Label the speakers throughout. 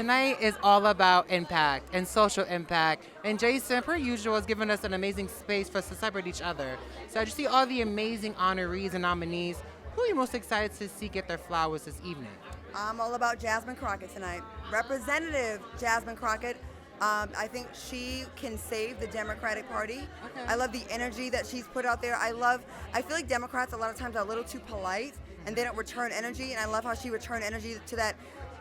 Speaker 1: tonight is all about impact and social impact. And Jason, per usual, has given us an amazing space for us to celebrate each other. So as you see all the amazing honorees and nominees, who are you most excited to see get their flowers this evening?
Speaker 2: I'm all about Jasmine Crockett tonight. Representative Jasmine Crockett. I think she can save the Democratic Party.
Speaker 1: Okay.
Speaker 2: I love the energy that she's put out there. I feel like Democrats a lot of times are a little too polite and they don't return energy. And I love how she returned energy to that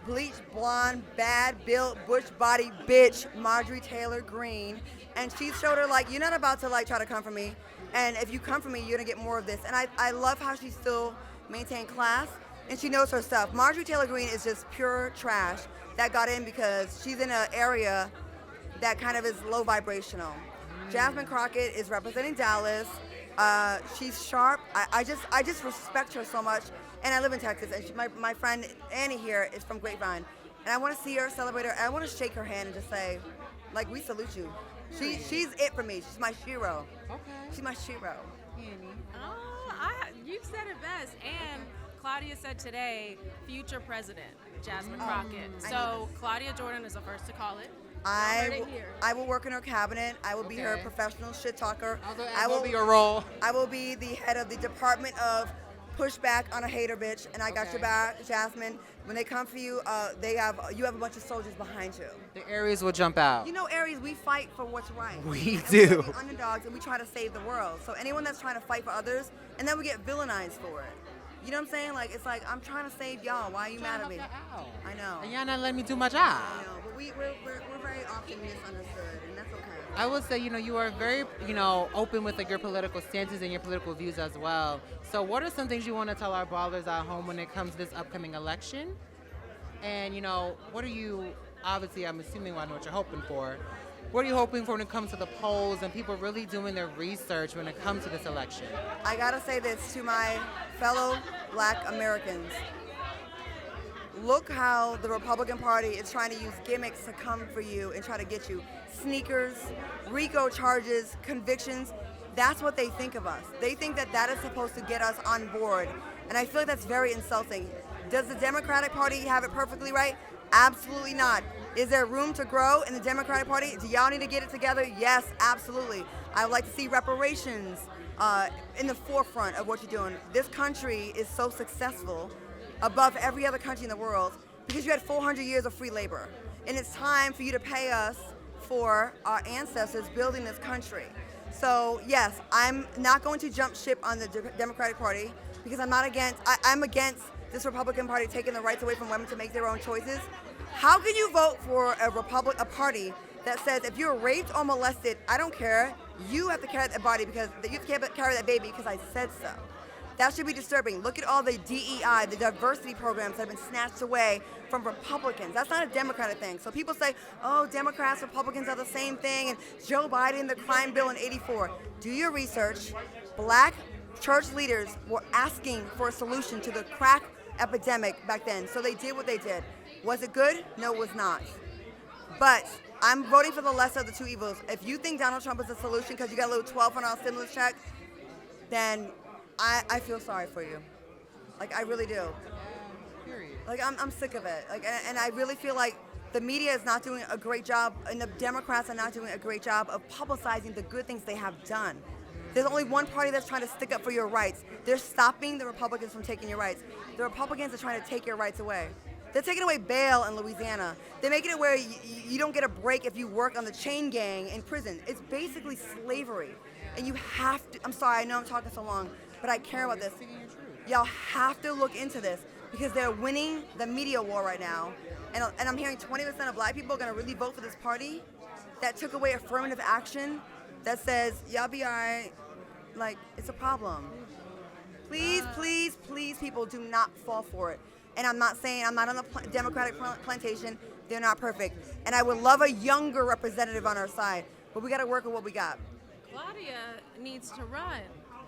Speaker 2: bleached, blonde, bad-built, bush-body bitch, Marjorie Taylor Greene. And she showed her, like, you're not about to, like, try to come for me. And if you come for me, you're going to get more of this. And I love how she still maintained class. And she knows her stuff. Marjorie Taylor Greene is just pure trash that got in because she's in an area that kind of is low vibrational. Jasmine Crockett is representing Dallas. She's sharp. I just respect her so much. And I live in Texas. And my friend Annie here is from Grapevine. And I want to see her, celebrate her. And I want to shake her hand and just say, like, we salute you. She's it for me. She's my shiro.
Speaker 1: Okay.
Speaker 2: She's my shiro.
Speaker 3: You said it best. And Claudia said today, future president, Jasmine Crockett. So Claudia Jordan is the first to call it.
Speaker 2: I will work in her cabinet. I will be her professional shit talker.
Speaker 1: I will be your role.
Speaker 2: I will be the head of the Department of Pushback on a Hater Bitch, and I got your back, Jasmine. When they come for you, you have a bunch of soldiers behind you.
Speaker 1: The Aries will jump out.
Speaker 2: You know, Aries, we fight for what's right.
Speaker 1: We
Speaker 2: and
Speaker 1: do.
Speaker 2: We're the underdogs, and we try to save the world. So anyone that's trying to fight for others, and then we get villainized for it. You know what I'm saying? Like, it's like, I'm trying to save y'all. Why are you mad at me? I know.
Speaker 1: And y'all not letting me do my job.
Speaker 2: I know, but we're very often misunderstood, and that's okay.
Speaker 1: I would say, you are very, open with like your political stances and your political views as well. So what are some things you want to tell our ballers at home when it comes to this upcoming election? And, what are you, obviously, I'm assuming I know what you're hoping for. What are you hoping for when it comes to the polls and people really doing their research when it comes to this election?
Speaker 2: I gotta say this to my fellow Black Americans. Look how the Republican Party is trying to use gimmicks to come for you and try to get you. Sneakers, RICO charges, convictions. That's what they think of us. They think that is supposed to get us on board. And I feel like that's very insulting. Does the Democratic Party have it perfectly right? Absolutely not. Is there room to grow in the Democratic Party? Do y'all need to get it together? Yes, absolutely. I would like to see reparations in the forefront of what you're doing. This country is so successful above every other country in the world because you had 400 years of free labor. And it's time for you to pay us for our ancestors building this country. So yes, I'm not going to jump ship on the Democratic Party because I'm against this Republican Party taking the rights away from women to make their own choices. How can you vote for a party that says if you're raped or molested, I don't care, you have to carry that body because you have to carry that baby because I said so. That should be disturbing. Look at all the DEI, the diversity programs that have been snatched away from Republicans. That's not a Democratic thing. So people say, oh, Democrats, Republicans are the same thing, and Joe Biden, the crime bill in '84. Do your research. Black church leaders were asking for a solution to the crack epidemic back then. So they did what they did. Was it good? No, it was not. But I'm voting for the lesser of the two evils. If you think Donald Trump is the solution because you got a little $1,200 stimulus check, then I feel sorry for you. Like, I really do. Like, I'm sick of it. Like, and I really feel like the media is not doing a great job, and the Democrats are not doing a great job of publicizing the good things they have done. There's only one party that's trying to stick up for your rights. They're stopping the Republicans from taking your rights. The Republicans are trying to take your rights away. They're taking away bail in Louisiana. They're making it where you don't get a break if you work on the chain gang in prison. It's basically slavery. And you have to, I'm sorry, I know I'm talking so long, but I care about this. Y'all have to look into this because they're winning the media war right now. And I'm hearing 20% of Black people are going to really vote for this party that took away affirmative action that says, y'all be all right. Like, it's a problem. Please, please, please, people, do not fall for it. And I'm not saying I'm not on the Democratic plantation. They're not perfect. And I would love a younger representative on our side, but we got to work with what we got.
Speaker 3: Claudia needs to run.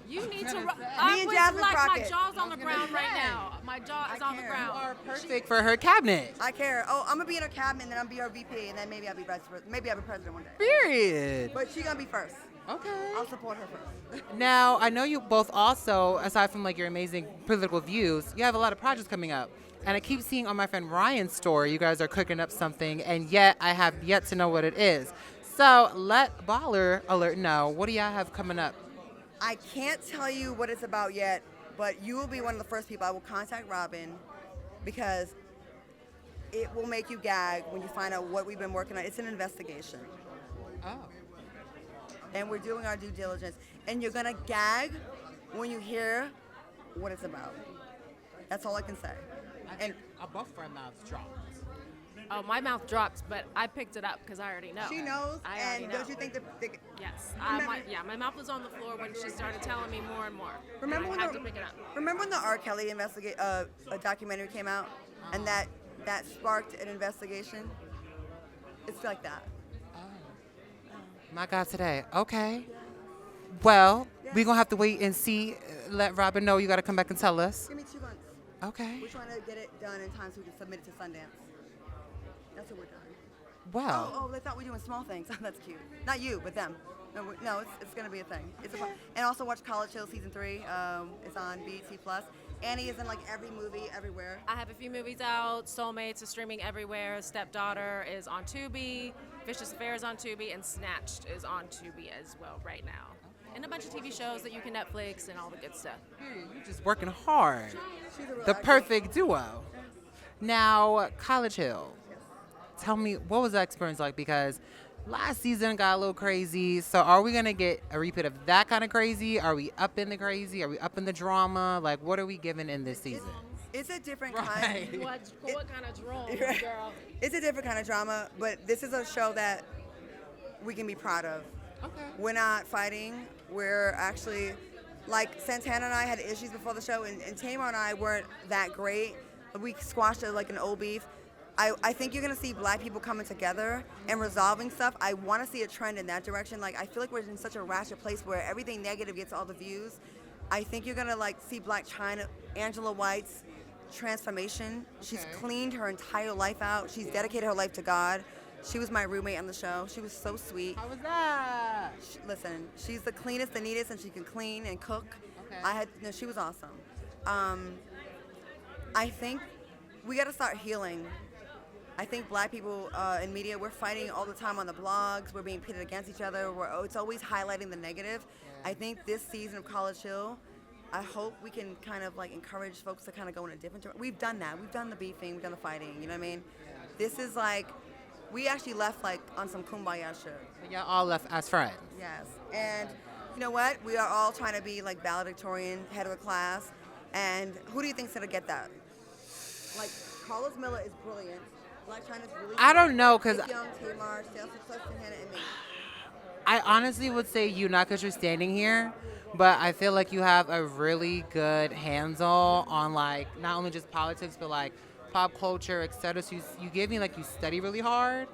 Speaker 3: You need to run.
Speaker 2: Me and Jasmine Crockett.
Speaker 3: My jaw's on the ground right now. My jaw is on the ground.
Speaker 1: You are perfect for her cabinet.
Speaker 2: I care. Oh, I'm gonna be in her cabinet, and then I'll be her VP, and then maybe I'll be president one day.
Speaker 1: Period.
Speaker 2: But she's gonna be first.
Speaker 1: Okay.
Speaker 2: I'll support her first.
Speaker 1: Now, I know you both also, aside from like your amazing political views, you have a lot of projects coming up. And I keep seeing on my friend Ryan's story, you guys are cooking up something, and yet I have yet to know what it is. So let Baller Alert know. What do y'all have coming up?
Speaker 2: I can't tell you what it's about yet, but you will be one of the first people I will contact Robin, because it will make you gag when you find out what we've been working on. It's an investigation.
Speaker 1: Oh.
Speaker 2: And we're doing our due diligence. And you're going to gag when you hear what it's about. That's all I can say.
Speaker 1: And both of our mouths dropped.
Speaker 3: Oh, my mouth dropped, but I picked it up because I already know.
Speaker 2: She knows,
Speaker 3: I already
Speaker 2: and
Speaker 3: know.
Speaker 2: don't you think that...
Speaker 3: Yes.
Speaker 2: Remember-
Speaker 3: My mouth was on the floor when she started telling me more and more.
Speaker 2: Remember
Speaker 3: and
Speaker 2: when
Speaker 3: I had
Speaker 2: the,
Speaker 3: to pick it up.
Speaker 2: remember when the R. Kelly a documentary came out, and that sparked an investigation? It's like that.
Speaker 1: My God, today. Okay. Well, we're going to have to wait and see. Let Robin know you got to come back and tell us.
Speaker 2: Give me 2 months.
Speaker 1: Okay.
Speaker 2: We're trying to get it done in time so we can submit it to Sundance. That's what we're doing.
Speaker 1: Wow.
Speaker 2: Oh, they thought we were doing small things. That's cute. Not you, but them. No, it's going to be a thing. And also watch College Hill Season 3. It's on BET+. Annie is in like every movie, everywhere.
Speaker 3: I have a few movies out. Soulmates is streaming everywhere. Stepdaughter is on Tubi. Vicious Affair is on Tubi. And Snatched is on Tubi as well right now. And a bunch of TV shows that you can Netflix and all the good stuff.
Speaker 1: You're just working hard.
Speaker 2: She's a real
Speaker 1: The
Speaker 2: actress.
Speaker 1: perfect duo. Now, College Hill. Tell me, what was that experience like? Because last season got a little crazy. So are we going to get a repeat of that kind of crazy? Are we up in the crazy? Are we up in the drama? Like, what are we given in this season?
Speaker 2: It's a different
Speaker 1: Right.
Speaker 2: kind.
Speaker 3: What kind of drama,
Speaker 2: Right.
Speaker 3: girl?
Speaker 2: It's a different kind of drama, but this is a show that we can be proud of.
Speaker 1: Okay.
Speaker 2: We're not fighting. We're actually, like Santana and I had issues before the show, and Tamar and I weren't that great. We squashed it like an old beef. I think you're gonna see Black people coming together and resolving stuff. I want to see a trend in that direction. Like, I feel like we're in such a ratchet place where everything negative gets all the views. I think you're gonna like see Black China, Angela White's transformation. She's cleaned her entire life out. She's dedicated her life to God. She was my roommate on the show. She was so sweet.
Speaker 1: How was that?
Speaker 2: Listen, she's the cleanest, the neatest, and she can clean and cook.
Speaker 1: Okay.
Speaker 2: She was awesome. I think we got to start healing. I think Black people in media, we're fighting all the time on the blogs. We're being pitted against each other. It's always highlighting the negative. I think this season of College Hill, I hope we can kind of like encourage folks to kind of go in a different direction. We've done that. We've done the beefing. We've done the fighting. You know what I mean? This is like, we actually left like on some kumbaya shit.
Speaker 1: Y'all all left as friends.
Speaker 2: Yes. And you know what? We are all trying to be like valedictorian, head of the class. And who do you think's gonna get that? Like, Carlos Miller is brilliant. Black China's really
Speaker 1: I don't know, because
Speaker 2: Nick Young, Tamar, Chelsea Clutson, Hannah, and me.
Speaker 1: I honestly would say you, not because you're standing here, but I feel like you have a really good handle on like not only just politics, but like pop culture, etc. So you give me like you study really hard,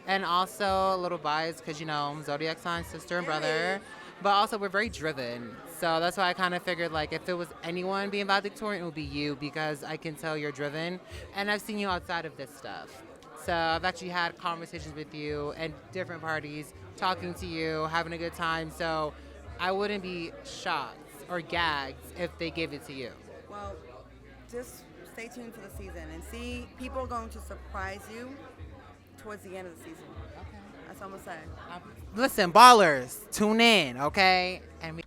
Speaker 1: and also a little biased because, you know, zodiac sign, sister and brother, but also we're very driven. So that's why I kind of figured like if it was anyone being valedictorian, it would be you, because I can tell you're driven, and I've seen you outside of this stuff. So I've actually had conversations with you and different parties, talking to you, having a good time. So I wouldn't be shocked or gagged if they give it to you.
Speaker 2: Well, just stay tuned for the season and see. People are going to surprise you towards the end of the season. Okay. That's all I'm going to say.
Speaker 1: Listen, ballers, tune in, okay? And we